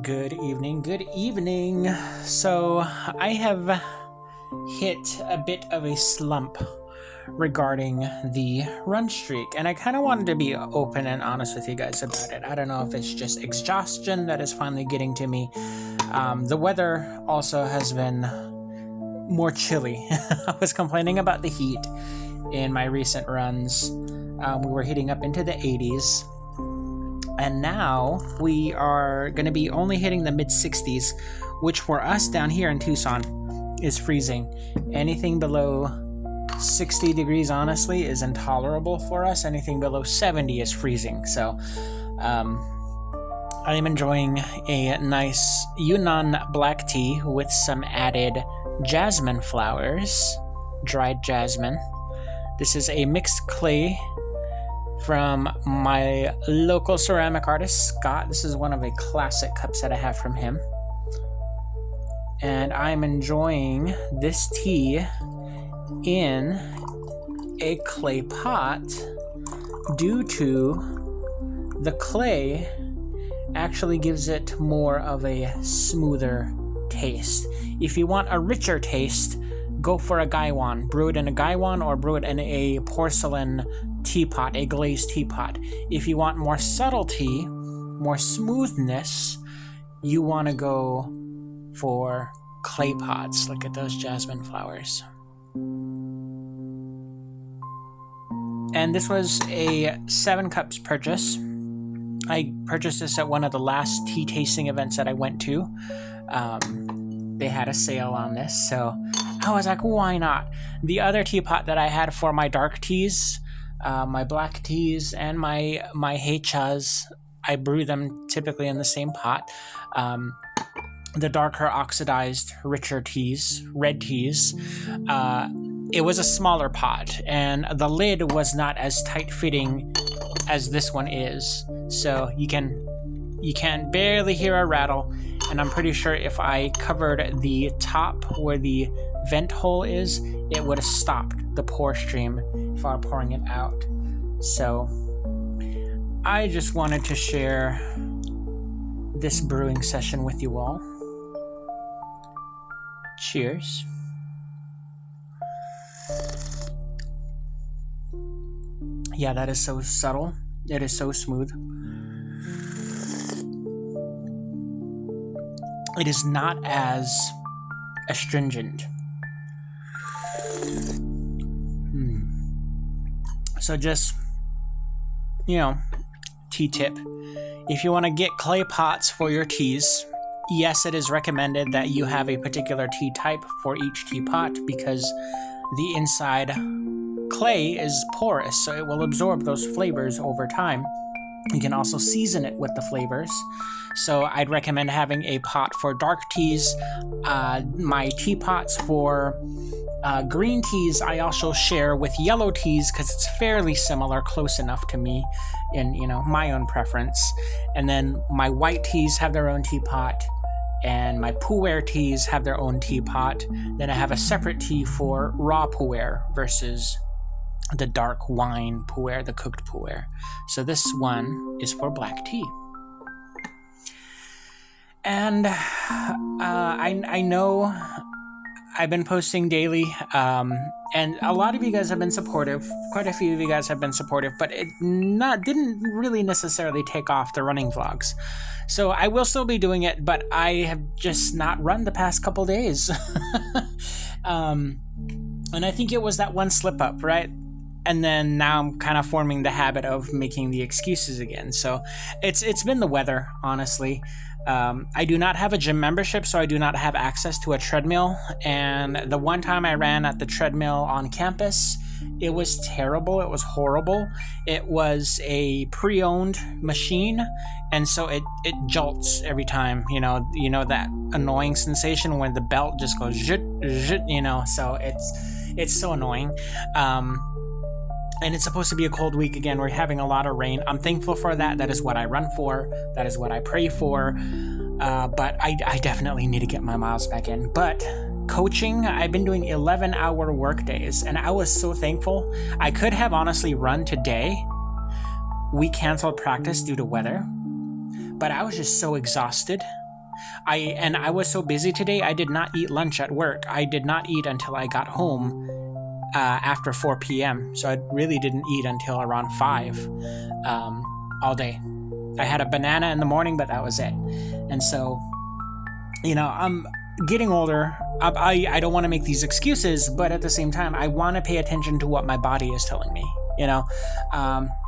Good evening, good evening. So, I have hit a bit of a slump regarding the run streak, and I kind of wanted to be open and honest with you guys about it. I don't know if it's just exhaustion that is finally getting to me. The weather also has been more chilly. I was complaining about the heat in my recent runs. We were heating up into the 80s. And now we are going to be only hitting the mid-60s, which for us down here in Tucson is freezing. Anything below 60 degrees, honestly, is intolerable for us. Anything below 70 is freezing. So I am enjoying a nice Yunnan black tea with some added jasmine flowers, dried jasmine. This is a mixed clay from my local ceramic artist, Scott. This is one of a classic cups that I have from him. And I'm enjoying this tea in a clay pot due to the clay actually gives it more of a smoother taste. If you want a richer taste, go for a gaiwan. Brew it in a gaiwan or brew it in a porcelain teapot, a glazed teapot. If you want more subtlety, more smoothness, you want to go for clay pots. Look at those jasmine flowers. And this was a 7 cups purchase. I purchased this at one of the last tea tasting events that I went to. They had a sale on this, so I was like, why not? The other teapot that I had for my dark teas, my black teas, and my heichas, I brew them typically in the same pot. The darker oxidized, richer teas, red teas, it was a smaller pot, and the lid was not as tight-fitting as this one is. So you can barely hear a rattle, and I'm pretty sure if I covered the top where the vent hole is, it would have stopped the pour stream if I were pouring it out. So I just wanted to share this brewing session with you all. Cheers. Yeah, that is so subtle. It is so smooth. It is not as astringent. So just, tea tip. If you want to get clay pots for your teas, yes, it is recommended that you have a particular tea type for each teapot because the inside clay is porous, so it will absorb those flavors over time. You can also season it with the flavors. So I'd recommend having a pot for dark teas. My teapots for green teas I also share with yellow teas because it's fairly similar, close enough to me in my own preference. And then my white teas have their own teapot, and my pu'er teas have their own teapot. Then I have a separate tea for raw pu'er versus the dark wine pu'er, the cooked pu'er. So this one is for black tea. And I know I've been posting daily, and a lot of you guys have been supportive. Quite a few of you guys have been supportive, but it didn't really necessarily take off the running vlogs. So I will still be doing it, but I have just not run the past couple days. And I think it was that one slip up, right? And then now I'm kind of forming the habit of making the excuses again. So it's been the weather, honestly. I do not have a gym membership, so I do not have access to a treadmill. And the one time I ran at the treadmill on campus, it was terrible. It was horrible. It was a pre-owned machine, and so it jolts every time. You know that annoying sensation when the belt just goes zhut, zhut, so it's so annoying. And it's supposed to be a cold week again. We're having a lot of rain. I'm thankful for that. That is what I run for. That is what I pray for. But I definitely need to get my miles back in. But coaching, I've been doing 11-hour work days, and I was so thankful. I could have honestly run today. We canceled practice due to weather, but I was just so exhausted I was so busy today, I did not eat lunch at work. I did not eat until I got home after 4 p.m. So I really didn't eat until around 5 all day. I had a banana in the morning, but that was it. And so, I'm getting older. I don't want to make these excuses, but at the same time, I want to pay attention to what my body is telling me.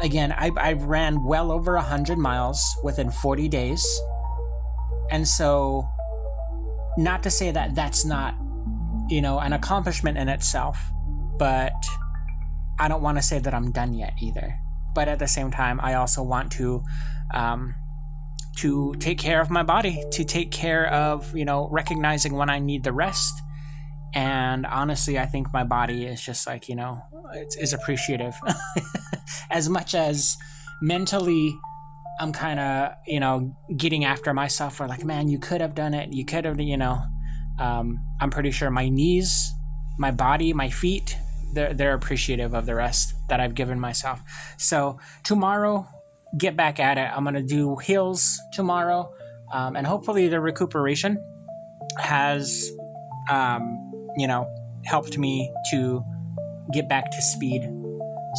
Again, I ran well over 100 miles within 40 days. And so, not to say that that's not, an accomplishment in itself, but I don't want to say that I'm done yet either. But at the same time, I also want to take care of my body, to take care of, recognizing when I need the rest. And honestly, I think my body is just like, is appreciative. As much as mentally, I'm kind of, getting after myself for like, man, you could have done it. You could have, I'm pretty sure my knees, my body, my feet, they're appreciative of the rest that I've given myself. So tomorrow, get back at it. I'm going to do hills tomorrow. And hopefully the recuperation has, helped me to get back to speed.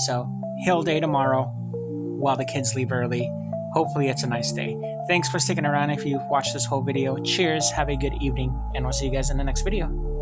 So hill day tomorrow while the kids leave early. Hopefully it's a nice day. Thanks for sticking around if you watched this whole video. Cheers. Have a good evening. And we'll see you guys in the next video.